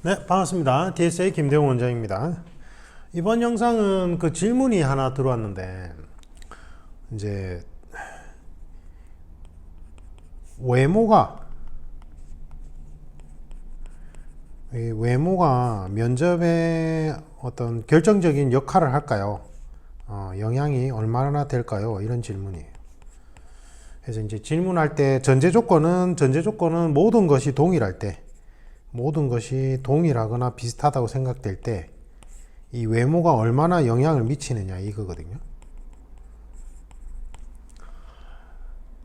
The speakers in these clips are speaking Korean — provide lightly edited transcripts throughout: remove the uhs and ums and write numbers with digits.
네, 반갑습니다. DSA 김대웅 원장입니다. 이번 영상은 그 질문이 하나 들어왔는데, 이제, 외모가 면접에 어떤 결정적인 역할을 할까요? 영향이 얼마나 될까요? 이런 질문이에요. 그래서 이제 질문할 때 전제 조건은 모든 것이 동일할 때, 모든 것이 동일하거나 비슷하다고 생각될 때 이 외모가 얼마나 영향을 미치느냐 이거거든요.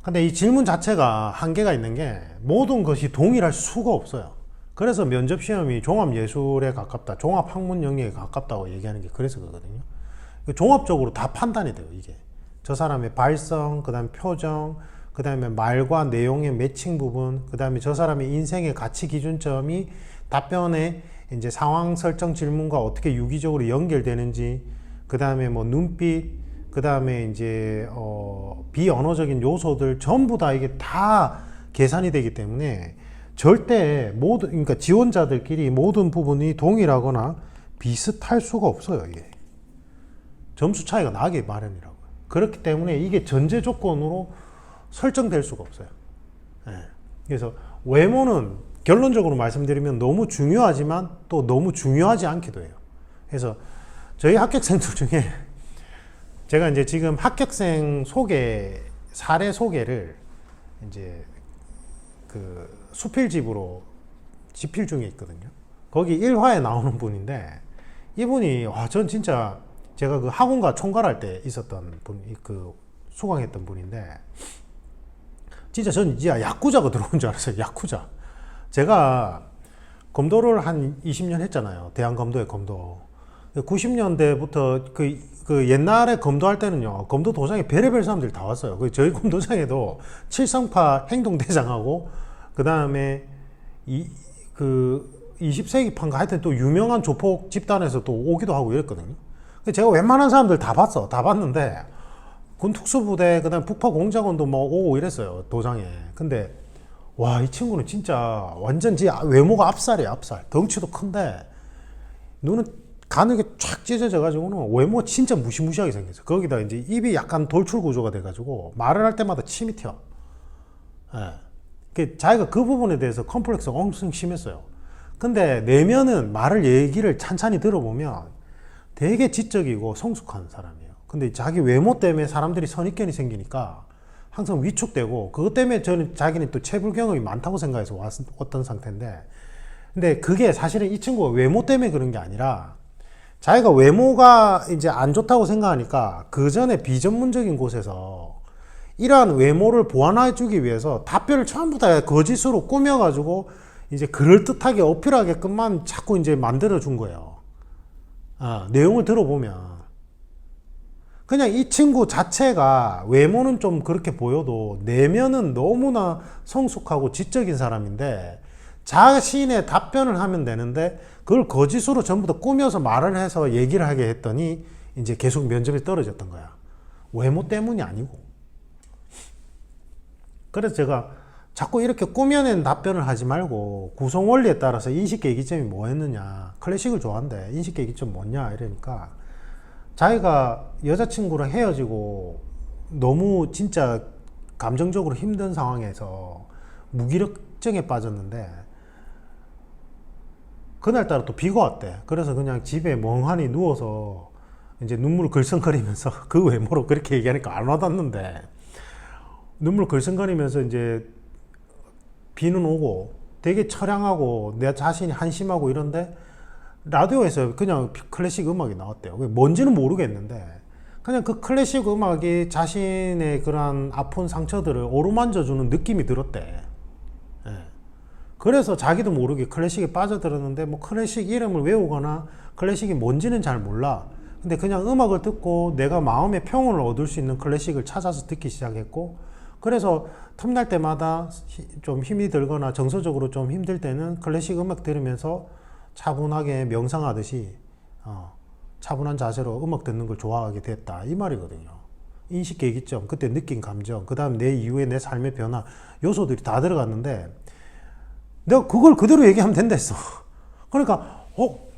근데 이 질문 자체가 한계가 있는 게 모든 것이 동일할 수가 없어요. 그래서 면접 시험이 종합예술에 가깝다, 종합학문 영역에 가깝다고 얘기하는 게 그래서 그거든요. 종합적으로 다 판단이 돼요. 이게 저 사람의 발성, 그 다음에 표정, 그 다음에 말과 내용의 매칭 부분, 그 다음에 저 사람의 인생의 가치 기준점이 답변에 이제 상황 설정 질문과 어떻게 유기적으로 연결되는지, 그 다음에 뭐 눈빛, 그 다음에 이제 비언어적인 요소들 전부 다 이게 다 계산이 되기 때문에 절대 그러니까 지원자들끼리 모든 부분이 동일하거나 비슷할 수가 없어요. 이게 점수 차이가 나게 마련이라고요. 그렇기 때문에 이게 전제 조건으로 설정될 수가 없어요. 그래서 외모는 결론적으로 말씀드리면 너무 중요하지만 또 너무 중요하지 않기도 해요. 그래서 저희 합격생들 중에 제가 이제 지금 합격생 사례 소개를 이제 그 수필집으로 집필 중에 있거든요. 거기 1화에 나오는 분인데 이분이 전 진짜 제가 그 학원가 총괄할 때 있었던 그 수강했던 분인데 진짜 전 이제 야쿠자가 들어온 줄 알았어요. 야쿠자. 제가 검도를 한 20년 했잖아요. 대한검도의 검도. 90년대부터 그 옛날에 검도할 때는요, 검도 도장에 별의별 사람들이 다 왔어요. 저희 검도장에도 칠성파 행동대장하고, 그 다음에 20세기판가 하여튼 또 유명한 조폭 집단에서 또 오기도 하고 이랬거든요. 제가 웬만한 사람들 다 봤는데, 군특수부대, 그 다음에 북파공작원도 뭐 오고 이랬어요. 도장에. 근데 와, 이 친구는 진짜 완전 외모가 압살이야, 압살. 덩치도 큰데 눈은 가늘게 쫙 찢어져가지고는 외모가 진짜 무시무시하게 생겼어. 거기다 이제 입이 약간 돌출 구조가 돼가지고 말을 할 때마다 침이 튀어. 자기가 그 부분에 대해서 컴플렉스가 엄청 심했어요. 근데 내면은 얘기를 찬찬히 들어보면 되게 지적이고 성숙한 사람이에요. 근데 자기 외모 때문에 사람들이 선입견이 생기니까 항상 위축되고, 그것 때문에 저는 자기는 또 체불 경험이 많다고 생각해서 왔던 상태인데, 근데 그게 사실은 이 친구가 외모 때문에 그런 게 아니라 자기가 외모가 이제 안 좋다고 생각하니까 그 전에 비전문적인 곳에서 이러한 외모를 보완해주기 위해서 답변을 전부 다 거짓으로 꾸며가지고 이제 그럴듯하게 어필하게끔만 자꾸 이제 만들어준 거예요. 내용을 들어보면. 그냥 이 친구 자체가 외모는 좀 그렇게 보여도 내면은 너무나 성숙하고 지적인 사람인데 자신의 답변을 하면 되는데 그걸 거짓으로 전부 다 꾸며서 말을 해서 얘기를 하게 했더니 이제 계속 면접에 떨어졌던 거야. 외모 때문이 아니고. 그래서 제가 자꾸 이렇게 꾸며낸 답변을 하지 말고 구성 원리에 따라서 인식계기점이 뭐였느냐, 클래식을 좋아한대, 인식계기점 뭐냐 이러니까 자기가 여자친구랑 헤어지고 너무 진짜 감정적으로 힘든 상황에서 무기력증에 빠졌는데 그날따라 또 비가 왔대. 그래서 그냥 집에 멍하니 누워서 이제 눈물 글썽거리면서 그 외모로 그렇게 얘기하니까 안 와닿는데 눈물 글썽거리면서 이제 비는 오고 되게 처량하고 내 자신이 한심하고 이런데 라디오에서 그냥 클래식 음악이 나왔대요. 뭔지는 모르겠는데 그냥 그 클래식 음악이 자신의 그런 아픈 상처들을 어루만져주는 느낌이 들었대. 그래서 자기도 모르게 클래식에 빠져들었는데 뭐 클래식 이름을 외우거나 클래식이 뭔지는 잘 몰라. 근데 그냥 음악을 듣고 내가 마음의 평온을 얻을 수 있는 클래식을 찾아서 듣기 시작했고, 그래서 틈날 때마다 좀 힘이 들거나 정서적으로 좀 힘들 때는 클래식 음악 들으면서 차분하게 명상하듯이 차분한 자세로 음악 듣는 걸 좋아하게 됐다, 이 말이거든요. 인식계기점, 그때 느낀 감정, 그 다음 내 이후에 내 삶의 변화 요소들이 다 들어갔는데 내가 그걸 그대로 얘기하면 된다 했어. 그러니까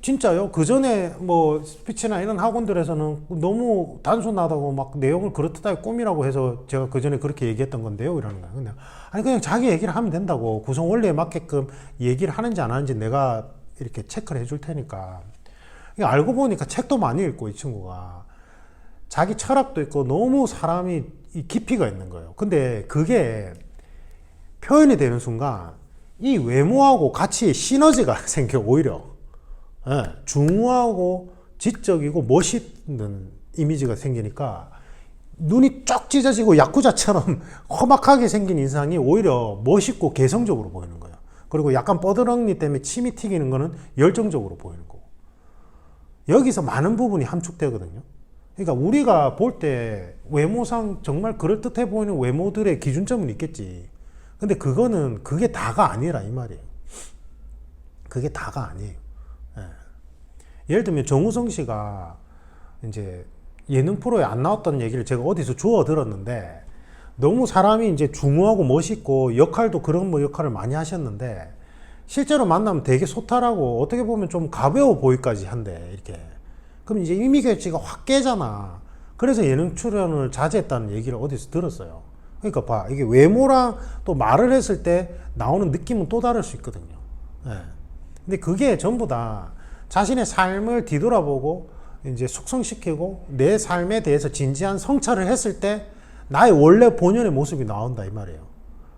진짜요? 그 전에 뭐 스피치나 이런 학원들에서는 너무 단순하다고 막 내용을 그렇다고 꾸미라고 해서 제가 그 전에 그렇게 얘기했던 건데요, 이러는 거예요. 근데 아니 그냥 자기 얘기를 하면 된다고, 구성 원리에 맞게끔 얘기를 하는지 안 하는지 내가 이렇게 체크를 해줄 테니까. 알고 보니까 책도 많이 읽고 이 친구가 자기 철학도 있고 너무 사람이 깊이가 있는 거예요. 근데 그게 표현이 되는 순간 이 외모하고 같이 시너지가 생겨. 오히려 중후하고 지적이고 멋있는 이미지가 생기니까 눈이 쫙 찢어지고 야쿠자처럼 험악하게 생긴 인상이 오히려 멋있고 개성적으로 보이는 거예요. 그리고 약간 뻐드렁니 때문에 침이 튀기는 거는 열정적으로 보이는 거고, 여기서 많은 부분이 함축되거든요. 그러니까 우리가 볼 때 외모상 정말 그럴듯해 보이는 외모들의 기준점은 있겠지. 근데 그게 다가 아니라 이 말이에요. 그게 다가 아니에요. 예. 예를 들면 정우성 씨가 이제 예능 프로에 안 나왔던 얘기를 제가 어디서 주워 들었는데, 너무 사람이 이제 중후하고 멋있고 역할도 그런 뭐 역할을 많이 하셨는데 실제로 만나면 되게 소탈하고 어떻게 보면 좀 가벼워 보이까지 한대, 이렇게. 그럼 이제 이미지가 확 깨잖아. 그래서 예능 출연을 자제했다는 얘기를 어디서 들었어요. 그러니까 봐, 이게 외모랑 또 말을 했을 때 나오는 느낌은 또 다를 수 있거든요. 예. 근데 그게 전부 다 자신의 삶을 뒤돌아보고 이제 숙성시키고 내 삶에 대해서 진지한 성찰을 했을 때 나의 원래 본연의 모습이 나온다, 이 말이에요.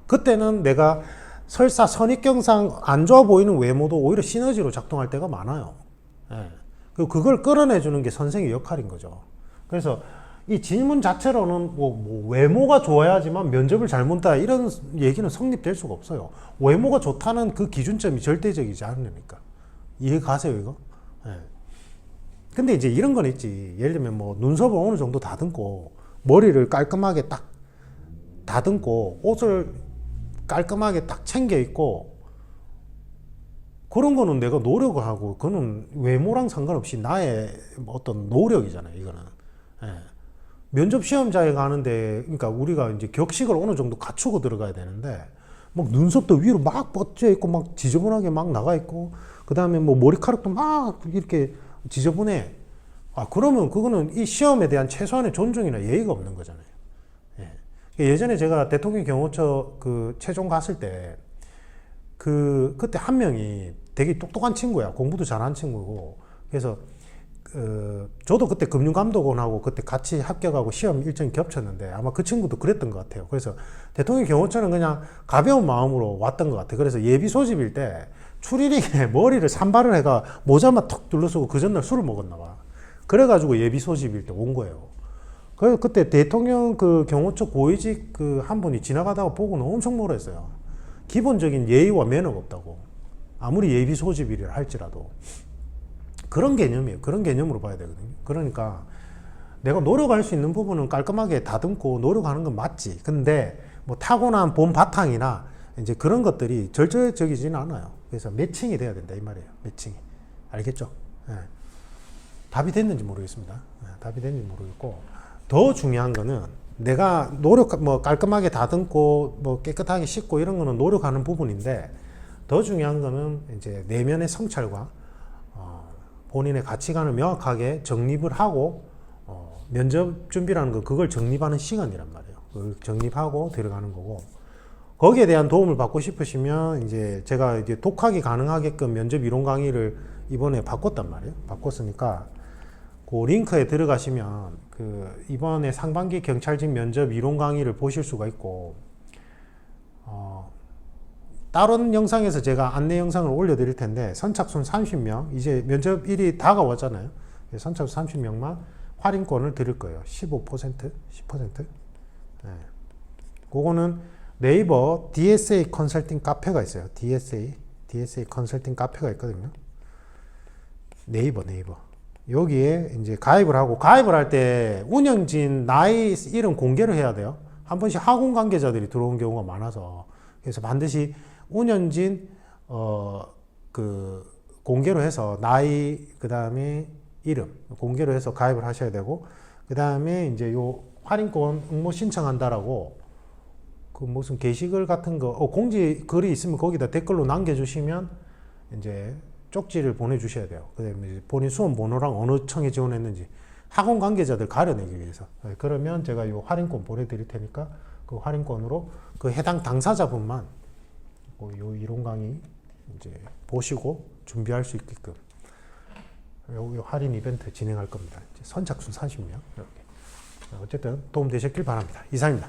그때는 내가 설사 선입견상 안 좋아 보이는 외모도 오히려 시너지로 작동할 때가 많아요. 예. 그리고 그걸 끌어내주는 게 선생의 역할인 거죠. 그래서 이 질문 자체로는 뭐 외모가 좋아야지만 면접을 잘 본다 이런 얘기는 성립될 수가 없어요. 외모가 좋다는 그 기준점이 절대적이지 않으니까. 이해 가세요, 이거? 예. 근데 이제 이런 건 있지. 예를 들면 뭐 눈썹을 어느 정도 다듬고 머리를 깔끔하게 딱 다듬고 옷을 깔끔하게 딱 챙겨 입고, 그런 거는 내가 노력을 하고, 그거는 외모랑 상관없이 나의 어떤 노력이잖아요, 이거는. 예. 면접 시험장에 가는데, 그러니까 우리가 이제 격식을 어느 정도 갖추고 들어가야 되는데, 막 눈썹도 위로 막 뻗져 있고, 막 지저분하게 막 나가 있고, 그 다음에 뭐 머리카락도 막 이렇게 지저분해. 그러면 그거는 이 시험에 대한 최소한의 존중이나 예의가 없는 거잖아요. 예. 예전에 제가 대통령 경호처 그 최종 갔을 때, 그때 한 명이 되게 똑똑한 친구야. 공부도 잘하는 친구고. 그래서, 저도 그때 금융감독원하고 그때 같이 합격하고 시험 일정이 겹쳤는데 아마 그 친구도 그랬던 것 같아요. 그래서 대통령 경호처는 그냥 가벼운 마음으로 왔던 것 같아요. 그래서 예비 소집일 때 추리닝에 머리를 산발을 해가 모자만 턱 둘러쓰고 그 전날 술을 먹었나 봐. 그래가지고 예비 소집일 때 온 거예요. 그래서 그때 대통령 그 경호처 고위직 그 한 분이 지나가다가 보고는 엄청 뭐라 했어요. 기본적인 예의와 매너가 없다고. 아무리 예비 소집이라 할지라도. 그런 개념이에요. 그런 개념으로 봐야 되거든요. 그러니까 내가 노력할 수 있는 부분은 깔끔하게 다듬고 노력하는 건 맞지. 근데 뭐 타고난 본 바탕이나 이제 그런 것들이 절대적이지는 않아요. 그래서 매칭이 돼야 된다, 이 말이에요. 매칭이. 알겠죠? 네. 답이 됐는지 모르겠습니다. 네, 답이 됐는지 모르겠고, 더 중요한 거는 내가 뭐 깔끔하게 다듬고 뭐 깨끗하게 씻고 이런 거는 노력하는 부분인데, 더 중요한 거는 이제 내면의 성찰과 본인의 가치관을 명확하게 정립을 하고, 면접 준비라는 건 그걸 정립하는 시간이란 말이에요. 그걸 정립하고 들어가는 거고, 거기에 대한 도움을 받고 싶으시면 이제 제가 이제 독학이 가능하게끔 면접 이론 강의를 이번에 바꿨단 말이에요. 바꿨으니까 그 링크에 들어가시면 그 이번에 상반기 경찰직 면접 이론 강의를 보실 수가 있고, 다른 영상에서 제가 안내 영상을 올려드릴 텐데, 선착순 30명, 이제 면접일이 다가왔잖아요. 선착순 30명만 할인권을 드릴 거예요. 15%? 10%? 네. 그거는 네이버 DSA 컨설팅 카페가 있어요. DSA 컨설팅 카페가 있거든요. 네이버. 여기에 이제 가입을 하고, 가입을 할 때 운영진 나이 이름 공개를 해야 돼요. 한 번씩 학원 관계자들이 들어온 경우가 많아서, 그래서 반드시 운영진 그 공개로 해서 나이, 그 다음에 이름 공개로 해서 가입을 하셔야 되고, 그 다음에 이제 요 할인권 응모 신청한다라고 그 무슨 게시글 같은 거 공지 글이 있으면 거기다 댓글로 남겨주시면 이제 쪽지를 보내주셔야 돼요. 그다음에 이제 본인 수험 번호랑 어느 청에 지원했는지 학원 관계자들 가려내기 위해서. 그러면 제가 이 할인권 보내드릴 테니까 그 할인권으로 그 해당 당사자분만 요 이론 강의 이제 보시고 준비할 수 있게끔 요 할인 이벤트 진행할 겁니다. 이제 선착순 30명 이렇게. 어쨌든 도움 되셨길 바랍니다. 이상입니다.